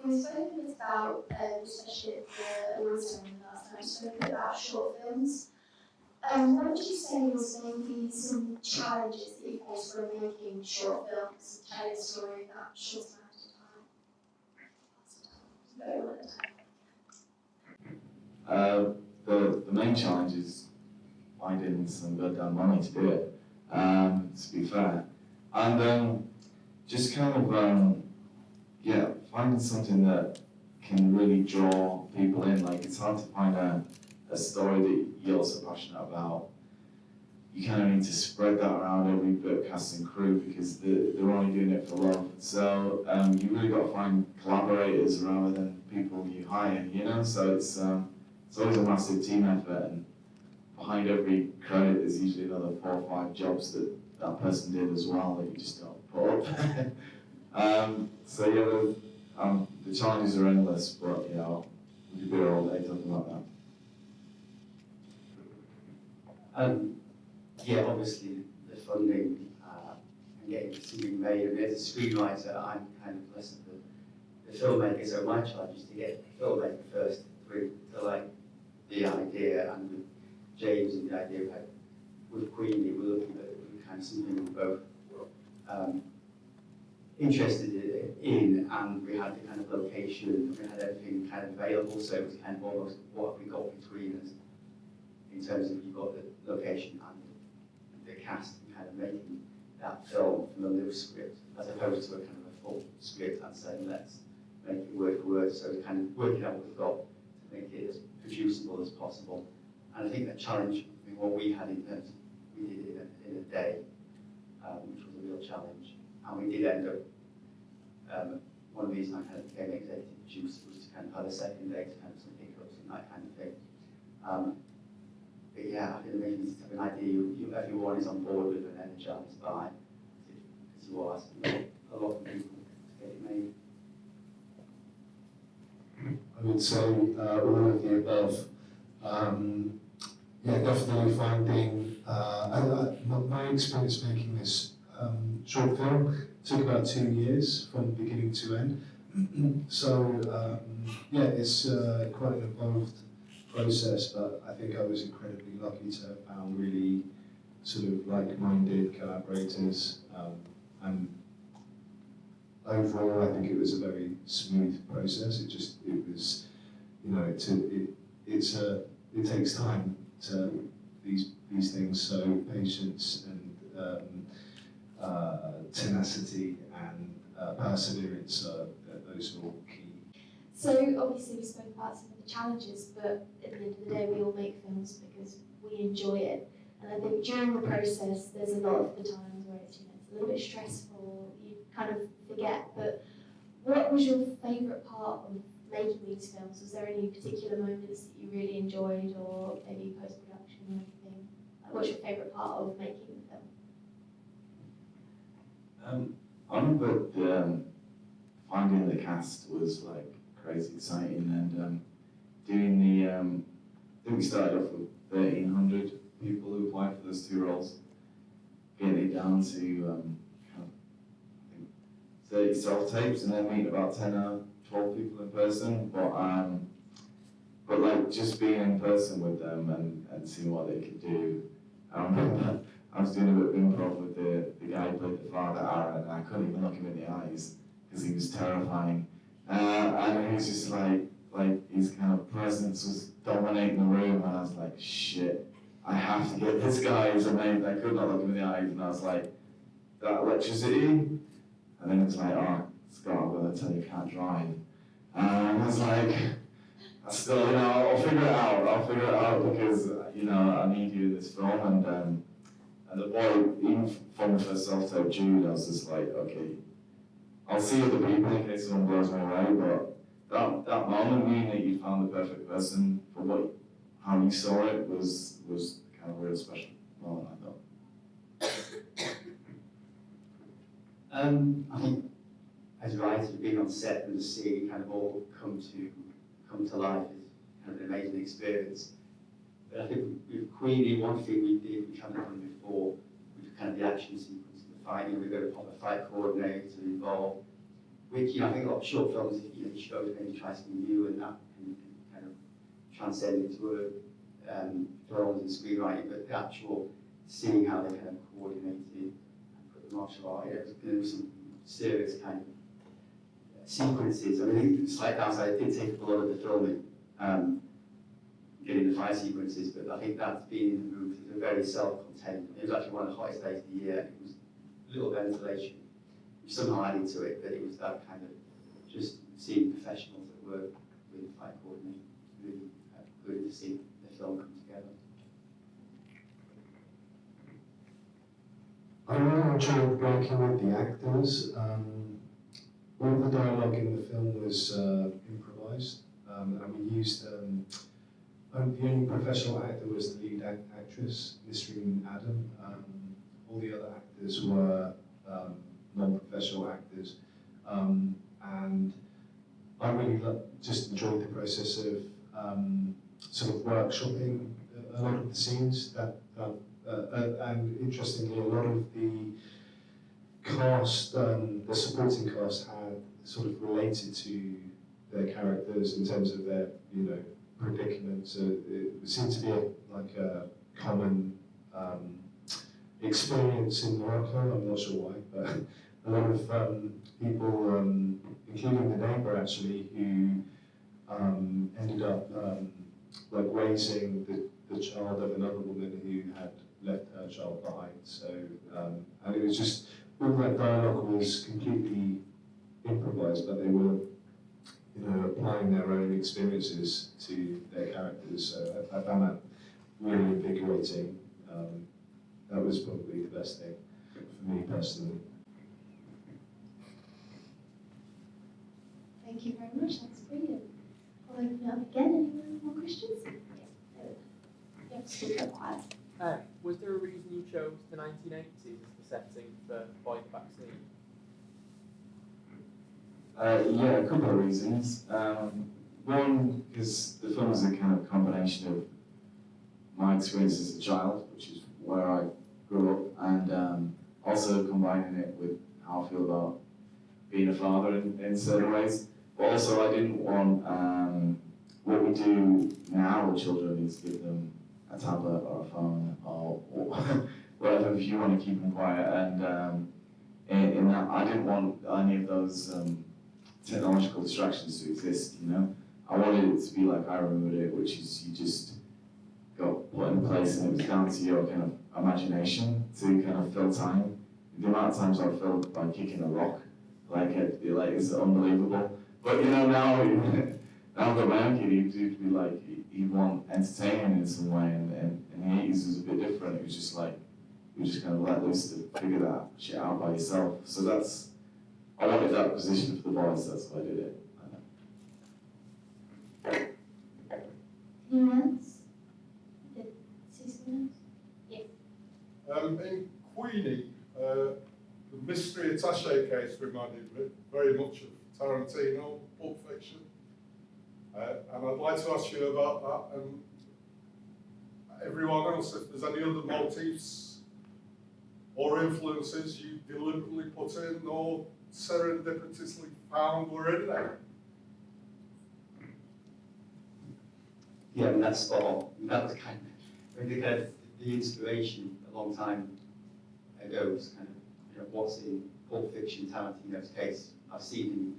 We've spoken a bit about, especially at the awards ceremony last time, spoken about short films. What would you say was maybe some challenges that you faced when making short films, telling a story in that short amount of time? The main challenge is finding some goddamn money to do it, to be fair. And just kind of, finding something that can really draw people in. Like, it's hard to find a story that you're also passionate about. You kind of need to spread that around every bit of cast and crew because they're only doing it for love. So you really got to find collaborators rather than people you hire, you know? So it's always a massive team effort, and behind every credit there's usually another 4 or 5 jobs that that person did as well that you just don't put up. The challenges are endless, but you know, we could be here all day talking about that. Obviously the funding and getting something made. And as a screenwriter, I'm kind of less of the filmmaker, so my challenge is to get the filmmaker first through to like the idea, and with James and the idea of with Queenie, we're looking at kind of something we're both interested in, and we had the kind of location, we had everything kind of available, so it was kind of almost what we got between us in terms of you've got the location and the cast, and kind of making that film from a loose script as opposed to a kind of a full script and saying let's make it word for word. So it's kind of working out what we've got to make it as producible as possible. And I think the challenge, what we had in terms of, we did it in a day, which was a real challenge. And we did end up, one of the reasons I kind of became executive producer was to kind of have a second day to kind of some hiccups and that kind of thing. But yeah, I think maybe to have an idea, everyone is on board with and energised by, because you are asking a lot of people to get it made. I would say all of the above. Definitely finding, my experience making this short film took about 2 years from beginning to end. So it's quite an involved process, but I think I was incredibly lucky to have found really sort of like-minded collaborators, and overall I think it was a very smooth process. It was, you know, it takes time to these things, so patience and tenacity and perseverance those are all key. So obviously we spoke about some of the challenges, but at the end of the day we all make films because we enjoy it. And I think during the process there's a lot of the times where it's, you know, it's a little bit stressful, you kind of forget. But what was your favourite part of making these films? Was there any particular moments that you really enjoyed, or maybe post-production or anything? Like, what's your favourite part of making the film? I remember finding the cast was like crazy exciting, and doing the, I think we started off with 1,300 people who applied for those 2 roles, getting it down to I think 30 self-tapes, and then meet about 10 or 12 people in person. But like just being in person with them and seeing what they could do. I remember I was doing a bit of improv with the guy who played the father, Aaron, and I couldn't even look him in the eyes because he was terrifying. And he was just like his kind of presence was dominating the room, and I was like, shit, I have to get this guy. He's amazing. I could not look him in the eyes, and I was like, that electricity? And then it was like, oh, Scott, I'm going to tell you, you can't drive. And I was like, I still, you know, I'll figure it out because, you know, I need you in this film. And the boy, even from the first self-tape, Jude, I was just like, okay, I'll see other people in case someone blows me away, but that moment, meaning that you found the perfect person for how you saw it was kind of a real special moment, I thought. I think as writers, being on set and just seeing it kind of all come to life is kind of an amazing experience. But I think with Queenie, one thing we did, which I haven't done before, with kind of the action sequence, the fighting, we've got a proper fight coordinator involved. which, you know, I think a lot of short films, you know, you should always maybe try something new, and that can kind of transcend into films and screenwriting, but the actual seeing how they kind of coordinated and put the martial art, there was some serious kind of sequences. I mean, the slight downside, it did take up a lot of the filming, getting the fight sequences, but I think that's been in the movies. It was very self-contained. It was actually one of the hottest days of the year. It was little ventilation, which somehow added to it, but it was that kind of just seeing professionals that work with fight coordination, really good to see the film come together. I really enjoyed working with the actors. All the dialogue in the film was improvised, and we used the only professional actor was the lead actress, Nisreen Adam. All the other actors were non-professional actors, and I really just enjoyed the process of sort of workshopping a lot of the scenes and interestingly, a lot of the cast, the supporting cast, had sort of related to their characters in terms of their, you know, predicaments. It seemed to be a common experience in Morocco. I'm not sure why, but a lot of people, including the neighbour actually, who ended up like raising the child of another woman who had left her child behind. So, and it was just, all that dialogue was completely improvised, but they were, you know, applying their own experiences to their characters. So I found that really invigorating. That was probably the best thing for me personally. Thank you very much, that's brilliant. I'll open it up again. Any more questions? Yeah, speak up quiet. Was there a reason you chose the 1980s as the setting for Boy the Vaccine? Yeah, a couple of reasons. One, because the film is a kind of combination of my experience as a child, which is where I grew up, and also combining it with how I feel about being a father in certain ways. But also I didn't want, what we do now with children is give them a tablet or a phone or whatever, if you want to keep them quiet. And in that, I didn't want any of those technological distractions to exist, you know? I wanted it to be like I remembered it, which is you just got put in place and it was down to your kind of imagination to kind of fill time. The amount of times I filled by kicking a rock, it's unbelievable. But you know, now I've got my own kid, he'd be like, he'd want entertaining in some way, and the 80s was a bit different. It was just like, you just kind of let loose to figure that shit out by yourself. So I wanted that position for the boys, that's why I did it. Anyone else? Did see someone else? Yes. In Queenie, the mystery attaché case reminded me very much of Tarantino, Pulp Fiction. And I'd like to ask you about that and everyone else, if there's any other motifs or influences you deliberately put in or serendipitously found were in there. Yeah, I mean, that's spot on. That was kind of, the inspiration a long time ago was kind of, you know, what's in Pulp Fiction, Tarantino's case. I've seen him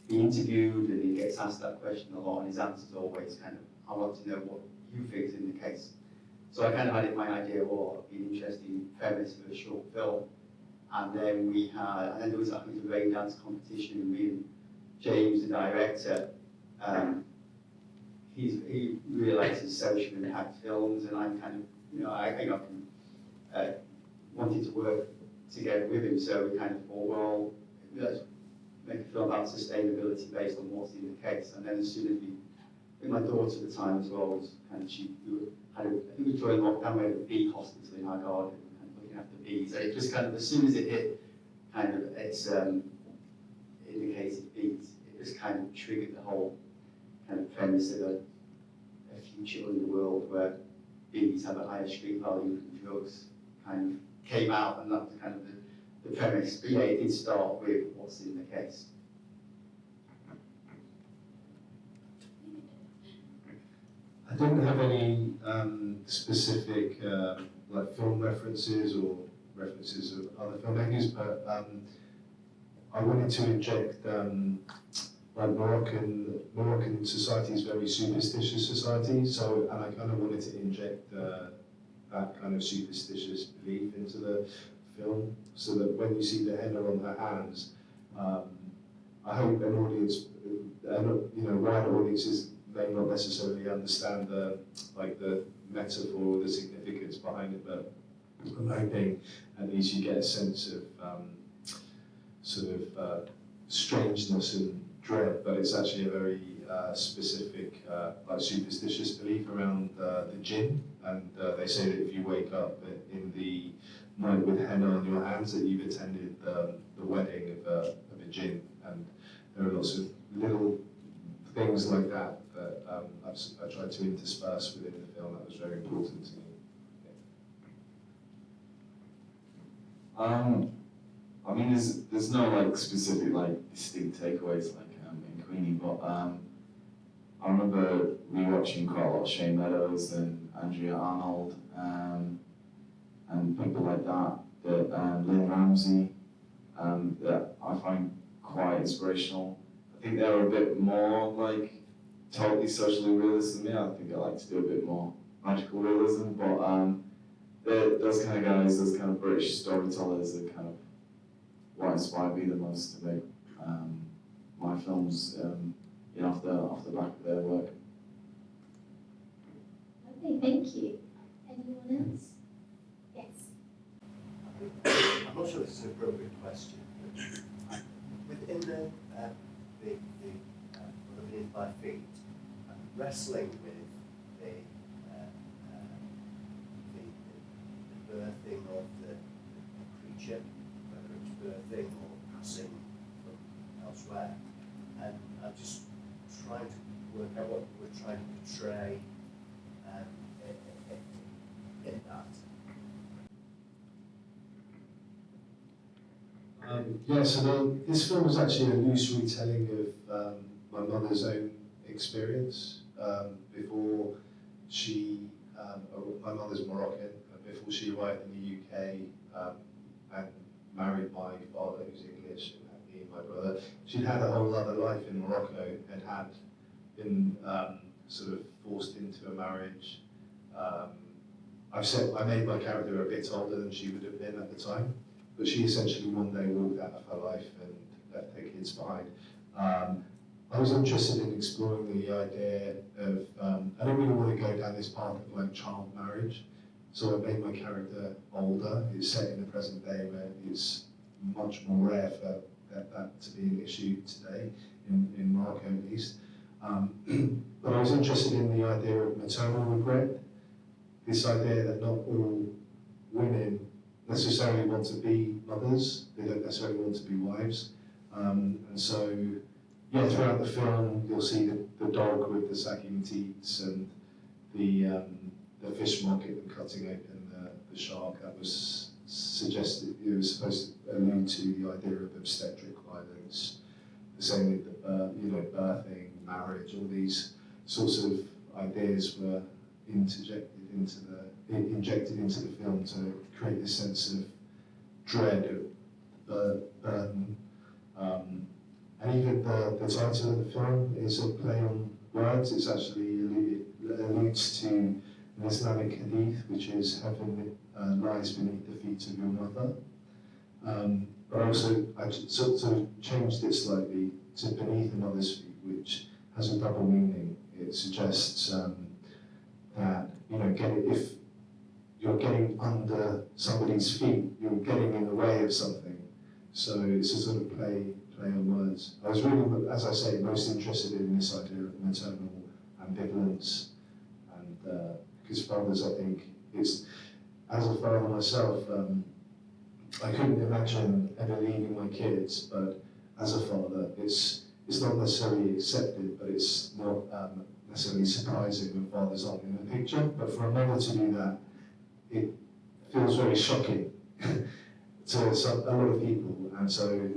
be interviewed and he gets asked that question a lot, and his answer's always kind of, I want to know what you think is in the case. So I kind of had in my idea, well, it'd be an interesting premise for a short film. And then there was, I think, a rain dance competition, and me and James, the director, he realises social impact films, and I'm kind of, you know, I wanted to work together with him, so we kind of thought, well, let's make a film about sustainability based on what's in the case. And then as soon as I think my daughter at the time as well was kind of, I think it was during lockdown, we had a bee hospital in our garden, kind of looking after bees. And it just kind of, as soon as it hit, kind of, it's indicated bees, it just kind of triggered the whole kind of premise of a future in the world where bees have a higher street value than drugs kind of came out, and that was kind of the premise. But yeah, it did start with what's in the case. didn't have any specific like film references or references of other filmmakers, but I wanted to inject like Moroccan society is very superstitious society, so and I kind of wanted to inject that kind of superstitious belief into the film, so that when you see the henna on her hands, I hope an audience, wider audiences may not necessarily understand the metaphor or the significance behind it, but I'm hoping at least you get a sense of strangeness and dread, but it's actually a very specific superstitious belief around the jinn, and they say that if you wake up in the night with henna on your hands, that you've attended the wedding of a jinn, and there are lots of little things like that that I tried to intersperse within the film. That was very important to me. I mean, there's no like specific distinct takeaways in Queenie, but I remember rewatching quite a lot of Shane Meadows and Andrea Arnold and people like that. Lynn Ramsey that I find quite inspirational. I think they were a bit more totally socially realist than me. I think I like to do a bit more magical realism, but those kind of guys, those kind of British storytellers are kind of what inspired me the most to make my films off the back of their work. Okay, thank you. Anyone else? Yes. I'm not sure this is an appropriate question, but within the Beneath My Feet, wrestling with the birthing of the creature, whether it's birthing or passing from elsewhere, and I'm just trying to work out what we're trying to portray in that. So this film was actually a loose retelling of my mother's own experience before she, my mother's Moroccan, before she arrived in the UK and married my father, who's English, and had me and my brother. She'd had a whole other life in Morocco and had been sort of forced into a marriage. I made my character a bit older than she would have been at the time, but she essentially one day walked out of her life and left her kids behind. I was interested in exploring the idea of, I don't really want to go down this path of child marriage, so I made my character older. It's set in the present day where it's much more rare for that to be an issue today, in Morocco at least. But I was interested in the idea of maternal regret, this idea that not all women necessarily want to be mothers, they don't necessarily want to be wives. And so, throughout the film, you'll see the dog with the sagging teats and the fish market and cutting open the shark. That was suggested, it was supposed to allude to the idea of obstetric violence. The same with the birthing, marriage, all these sorts of ideas were injected into the film to create this sense of dread, of burden. And even the title of the film is a play on words. It's actually alludes to an Islamic hadith, which is heaven lies beneath the feet of your mother. But also, I sort of changed it slightly to beneath a mother's feet, which has a double meaning. It suggests that if you're getting under somebody's feet, you're getting in the way of something. So it's a sort of play on words. I was really, as I say, most interested in this idea of maternal ambivalence, and because fathers, I think, as a father myself, I couldn't imagine ever leaving my kids, but as a father, it's not necessarily accepted, but it's not necessarily surprising when fathers aren't in the picture. But for a mother to do that, it feels very shocking to a lot of people, and so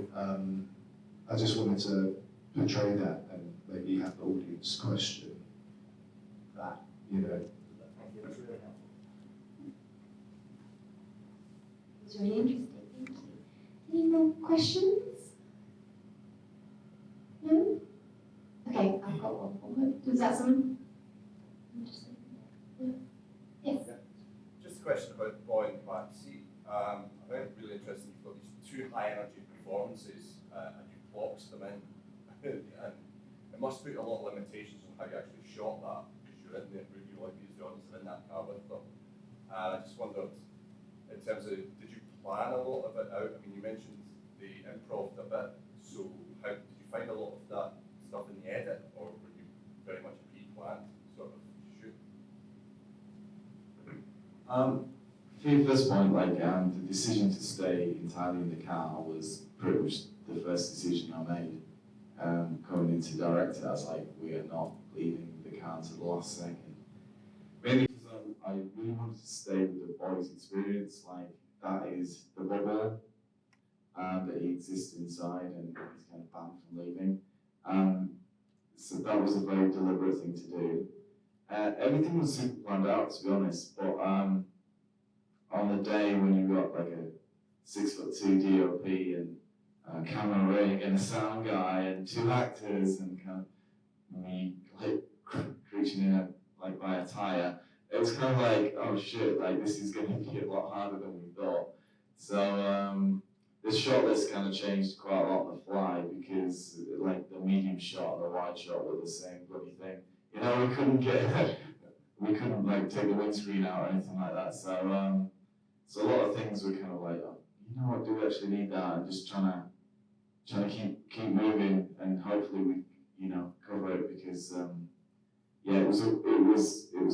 I just wanted to portray that and maybe have the audience question that, You know. Thank you, that's really helpful. It was really interesting, thank you. Any more questions? No? Okay, I've got one more. Does that someone? Interesting. Yeah. Yes. Just a question about Boy and KATIE. I find it really interesting. You've got these two high energy performances and you've boxed them in. And it must put a lot of limitations on how you actually shot that because you're in there, you like these audience are in that car with them. I just wondered, in terms of, did you plan a lot of it out? I mean, you mentioned the improv a bit, so how did you find a lot of that stuff in the edit, or were you very much a pre-planned sort of shoot? To your first point, like the decision to stay entirely in the car was pretty much the first decision I made. Coming into director, I was like, we are not leaving the car until the last second. Mainly because I really wanted to stay with the boys' experience, like that is the bubble that he exists inside and he's kind of banned from leaving. So that was a very deliberate thing to do. Everything was super planned out, to be honest, but on the day when you got like a 6'2" DOP and a camera rig and a sound guy and 2 actors and kind of me like creaching in like by a tire, it was kind of like, oh shit, like this is going to be a lot harder than we thought. So the shot list kind of changed quite a lot on the fly because like the medium shot and the wide shot were the same bloody thing. You know, we couldn't like take the windscreen out or anything like that. So so a lot of things were kind of like, oh, you know what, do we actually need that? And just trying to keep moving and hopefully we, you know, cover it because yeah, it was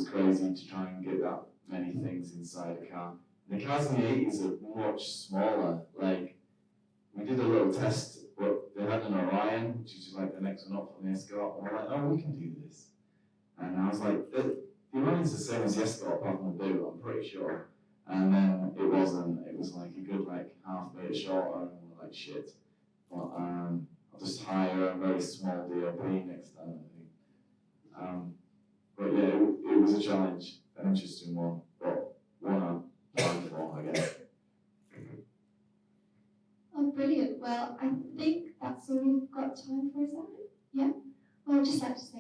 crazy to try and get that many things inside a car. The cars in the 80s are much smaller. Like we did a little test, but they had an Orion, which is just like the next one up from the Escort, and we're like, oh, we can do this. And I was like, the Orion's the same as the Escort apart from the boot, I'm pretty sure. And then it wasn't. It was like a good like half meter shorter, and we're like, shit. But I'll just hire a very small DOP next time, I think. But yeah, it was a challenge, an interesting one, but one I'm planning for, I guess. Oh, brilliant. Well, I think that's all we've got time for, is that it? Yeah? Well, I'd just like to say